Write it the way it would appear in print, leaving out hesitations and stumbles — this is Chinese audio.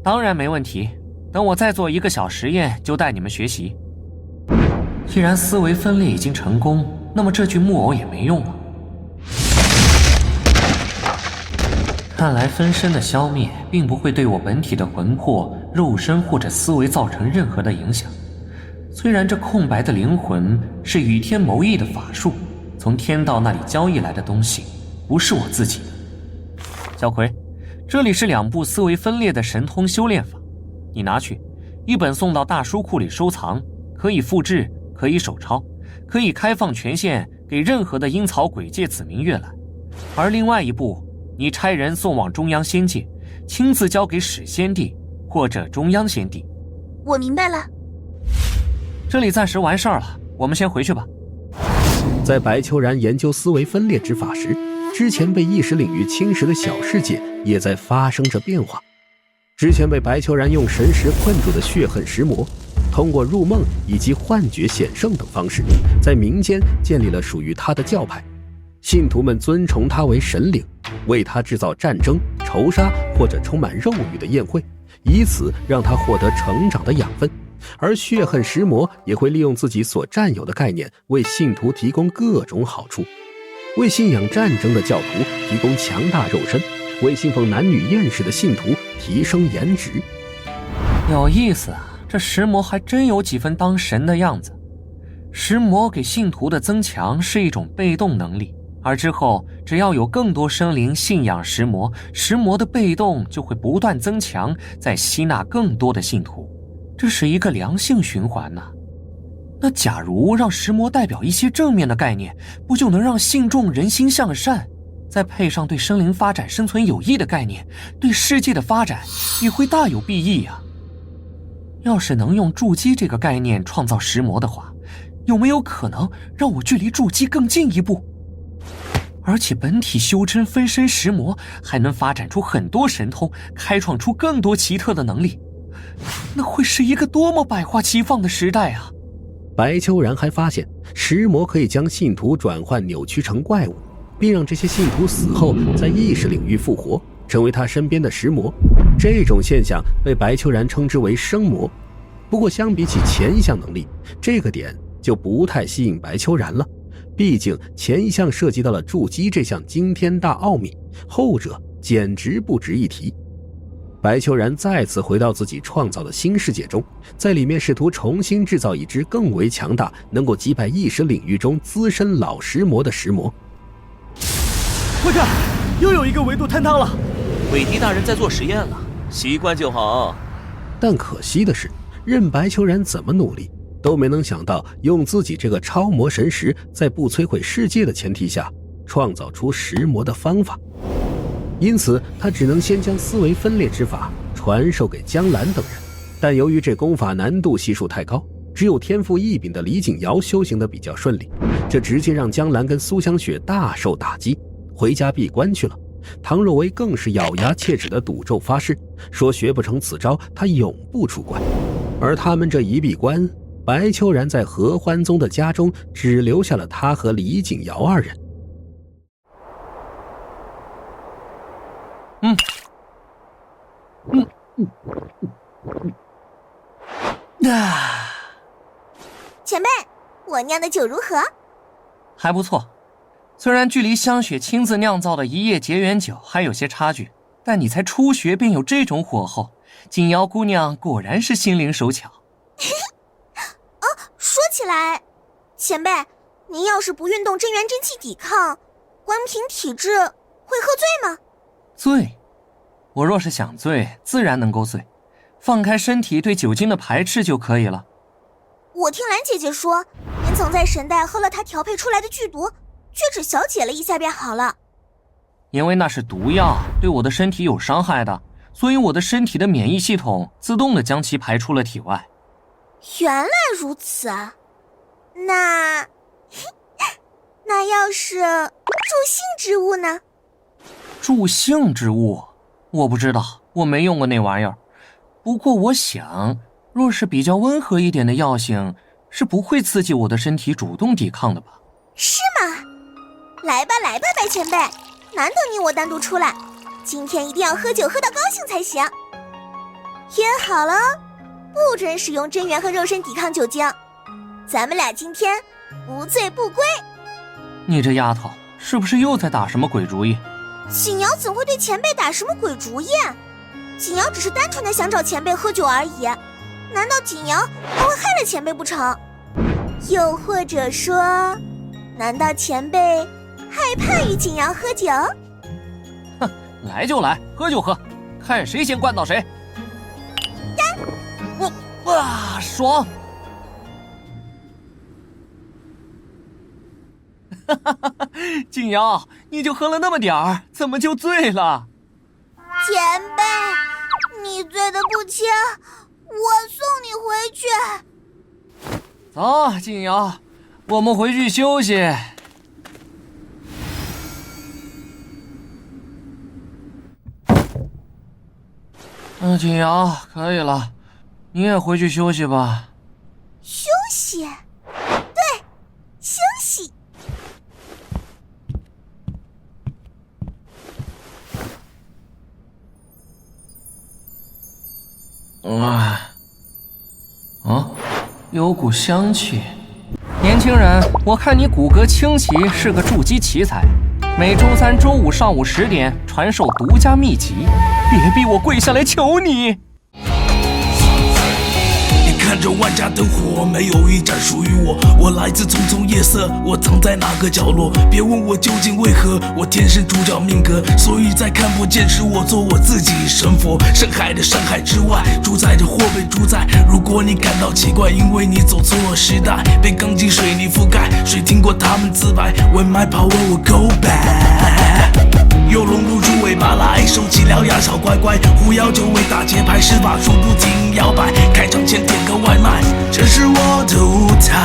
当然没问题，等我再做一个小实验就带你们学习。既然思维分裂已经成功，那么这具木偶也没用了。看来分身的消灭并不会对我本体的魂魄、肉身或者思维造成任何的影响。虽然这空白的灵魂是与天谋翼的法术，从天道那里交易来的东西，不是我自己的。小葵，这里是2部思维分裂的神通修炼法，你拿去，一本送到大书库里收藏，可以复制，可以手抄，可以开放权限给任何的阴曹鬼界子民阅览。而另外一部，你差人送往中央仙界，亲自交给始仙帝或者中央仙帝。我明白了。这里暂时完事儿了，我们先回去吧。在白秋然研究思维分裂之法时，之前被意识领域侵蚀的小世界也在发生着变化。之前被白秋然用神识困住的血恨石魔，通过入梦以及幻觉显圣等方式，在民间建立了属于他的教派。信徒们尊崇他为神灵，为他制造战争、仇杀或者充满肉欲的宴会，以此让他获得成长的养分。而血恨石魔也会利用自己所占有的概念，为信徒提供各种好处，为信仰战争的教徒提供强大肉身，为信奉男女厌世的信徒提升颜值。有意思啊，这石魔还真有几分当神的样子。石魔给信徒的增强是一种被动能力，而之后只要有更多生灵信仰石魔，石魔的被动就会不断增强，再吸纳更多的信徒，这是一个良性循环呐。那假如让石魔代表一些正面的概念，不就能让信众人心向善？再配上对生灵发展生存有益的概念，对世界的发展也会大有裨益呀。要是能用筑基这个概念创造石魔的话，有没有可能让我距离筑基更进一步？而且本体修真分身石魔还能发展出很多神通，开创出更多奇特的能力，那会是一个多么百花齐放的时代啊！白秋然还发现，石魔可以将信徒转换扭曲成怪物，并让这些信徒死后在意识领域复活，成为他身边的石魔。这种现象被白秋然称之为生魔。不过相比起前一项能力，这个点就不太吸引白秋然了。毕竟前一项涉及到了筑基这项惊天大奥秘，后者简直不值一提。白秋然再次回到自己创造的新世界中，在里面试图重新制造一只更为强大，能够击败意识领域中资深老石魔的石魔。快看，又有一个维度坍塌了！韦迪大人在做实验了，习惯就好。但可惜的是，任白秋然怎么努力，都没能想到用自己这个超魔神石，在不摧毁世界的前提下，创造出石魔的方法。因此他只能先将思维分裂之法传授给江兰等人，但由于这功法难度系数太高，只有天赋异禀的李景瑶修行的比较顺利，这直接让江兰跟苏香雪大受打击，回家闭关去了。唐若薇更是咬牙切齿的赌咒发誓，说学不成此招他永不出关。而他们这一闭关，白秋然在合欢宗的家中只留下了他和李景瑶二人。前辈，我酿的酒如何？还不错，虽然距离香雪亲自酿造的一夜结缘酒还有些差距，但你才初学便有这种火候，景瑶姑娘果然是心灵手巧。说起来，前辈，您要是不运动真元真气抵抗，光凭体质会喝醉吗？醉？我若是想醉，自然能够醉，放开身体对酒精的排斥就可以了。我听兰姐姐说，您曾在神代喝了她调配出来的剧毒，却只小解了一下便好了。因为那是毒药，对我的身体有伤害的，所以我的身体的免疫系统自动地将其排出了体外。原来如此啊，那要是助兴之物呢？助兴之物？我不知道，我没用过那玩意儿。不过我想，若是比较温和一点的药性，是不会刺激我的身体主动抵抗的吧？是吗？来吧，白前辈，难得你我单独出来，今天一定要喝酒喝到高兴才行。约好了，不准使用真元和肉身抵抗九江。咱们俩今天无罪不归。你这丫头是不是又在打什么鬼主意？锦瑶怎会对前辈打什么鬼主意？锦瑶只是单纯的想找前辈喝酒而已，难道锦瑶还会害了前辈不成？又或者说，难道前辈害怕与锦瑶喝酒？哼，来就来，喝就喝，看谁先灌到谁。哇，爽！哈哈哈！锦瑶，你就喝了那么点儿，怎么就醉了？前辈，你醉得不轻，我送你回去。走，锦瑶，我们回去休息。锦瑶，可以了，你也回去休息吧。休息？对，休息。有股香气。年轻人，我看你骨骼清奇，是个筑基奇才。每周3、周5上午10点传授独家秘籍，别逼我跪下来求你。看着万家灯火，没有一盏属于我。我来自匆匆夜色，我藏在哪个角落？别问我究竟为何，我天生主角命格，所以在看不见时，我做我自己。神佛，深海的深海之外，主宰着或被主宰。如果你感到奇怪，因为你走错了时代，被钢筋水泥覆盖。谁听过他们自白 ？When my power will go back。有龙露出尾巴来，收起獠牙小乖乖。狐妖就为打节拍，施法术不停摇摆。开场前点个外卖，这是我的舞台。